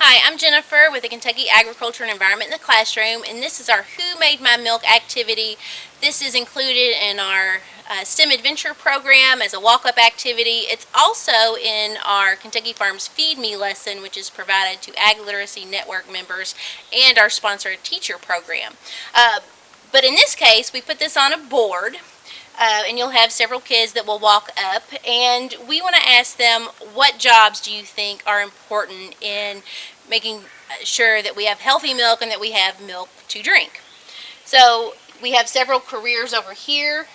Hi, I'm Jennifer with the Kentucky Agriculture and Environment in the Classroom, and this is our Who Made My Milk activity. This is included in our STEM Adventure program as a walk-up activity. It's also in our Kentucky Farms Feed Me lesson, which is provided to Ag Literacy Network members and our sponsored teacher program. But in this case, we put this on a board. And you'll have several kids that will walk up, and we want to ask them, what jobs do you think are important in making sure that we have healthy milk and that we have milk to drink? So we have several careers over here.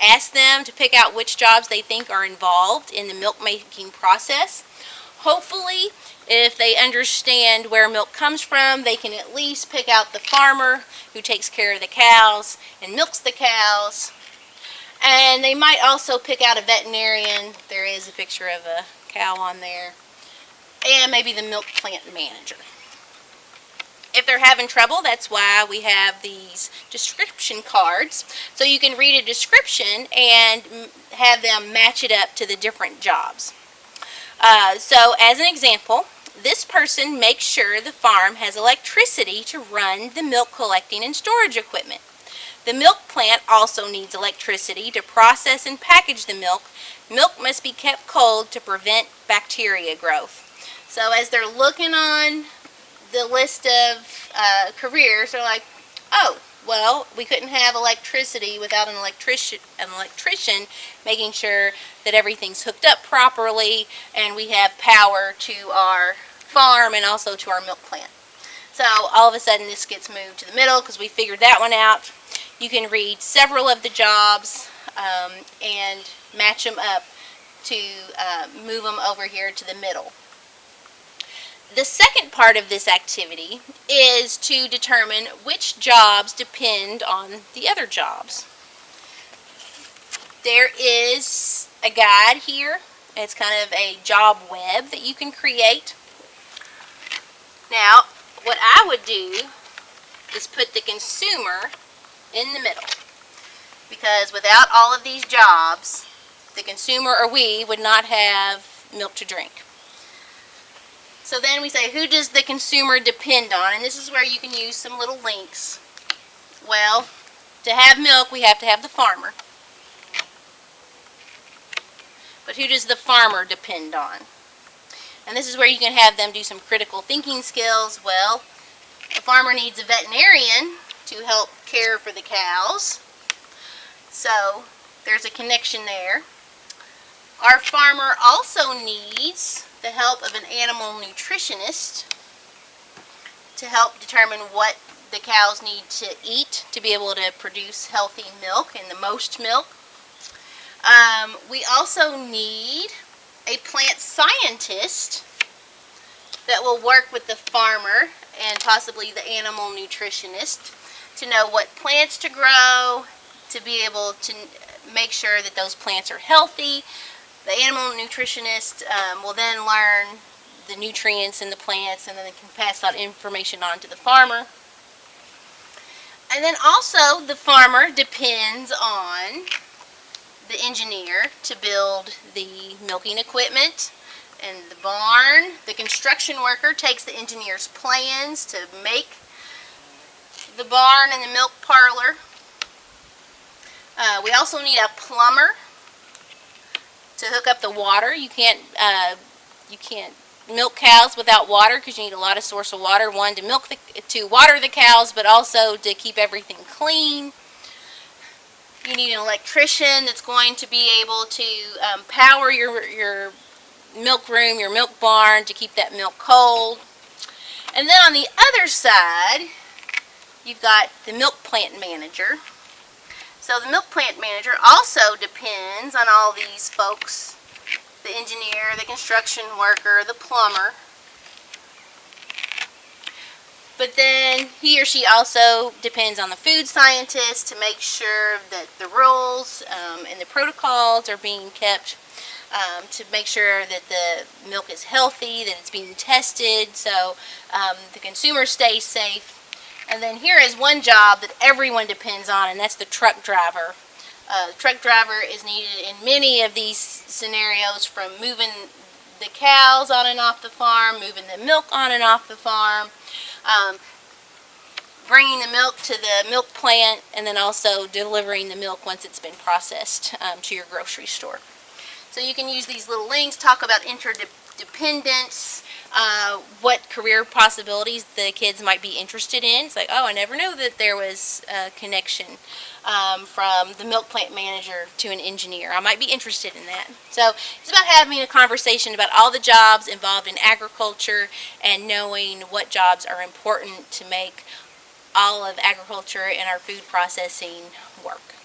Ask them to pick out which jobs they think are involved in the milk making process. Hopefully, if they understand where milk comes from, they can at least pick out the farmer who takes care of the cows and milks the cows. And they might also pick out a veterinarian. There is a picture of a cow on there. And maybe the milk plant manager. If they're having trouble, that's why we have these description cards. So you can read a description and have them match it up to the different jobs. So as an example, this person makes sure the farm has electricity to run the milk collecting and storage equipment. The milk plant also needs electricity to process and package the milk. Milk must be kept cold to prevent bacteria growth. So as they're looking on the list of careers, they're like, oh, well, we couldn't have electricity without an electrician making sure that everything's hooked up properly and we have power to our farm and also to our milk plant. So all of a sudden this gets moved to the middle because we figured that one out. You can read several of the jobs and match them up to move them over here to the middle. The second part of this activity is to determine which jobs depend on the other jobs. There is a guide here. It's kind of a job web that you can create. Now, what I would do is put the consumer in the middle, because without all of these jobs, the consumer or we would not have milk to drink. So then we say, who does the consumer depend on? And this is where you can use some little links. Well, to have milk, we have to have the farmer. But who does the farmer depend on? And this is where you can have them do some critical thinking skills. Well, the farmer needs a veterinarian to help care for the cows. So there's a connection there. Our farmer also needs the help of an animal nutritionist to help determine what the cows need to eat to be able to produce healthy milk and the most milk. We also need a plant scientist that will work with the farmer and possibly the animal nutritionist to know what plants to grow, to be able to make sure that those plants are healthy. The animal nutritionist will then learn the nutrients in the plants, and then they can pass that information on to the farmer. And then also the farmer depends on the engineer to build the milking equipment and the barn. The construction worker takes the engineer's plans to make the barn and the milk parlor. We also need a plumber to hook up the water. You can't milk cows without water because you need a lot of source of water. One, to water the cows, but also to keep everything clean. You need an electrician that's going to be able to power your milk room, your milk barn, to keep that milk cold. And then on the other side, you've got the milk plant manager. So the milk plant manager also depends on all these folks: the engineer, the construction worker, the plumber. But then he or she also depends on the food scientist to make sure that the rules and the protocols are being kept, to make sure that the milk is healthy, that it's being tested, so the consumer stays safe. And then here is one job that everyone depends on, and that's the truck driver. The truck driver is needed in many of these scenarios, from moving the cows on and off the farm, moving the milk on and off the farm, bringing the milk to the milk plant, and then also delivering the milk once it's been processed to your grocery store. So you can use these little links, talk about interdependence, what career possibilities the kids might be interested in. It's like, oh, I never knew that there was a connection from the milk plant manager to an engineer. I might be interested in that. So it's about having a conversation about all the jobs involved in agriculture and knowing what jobs are important to make all of agriculture and our food processing work.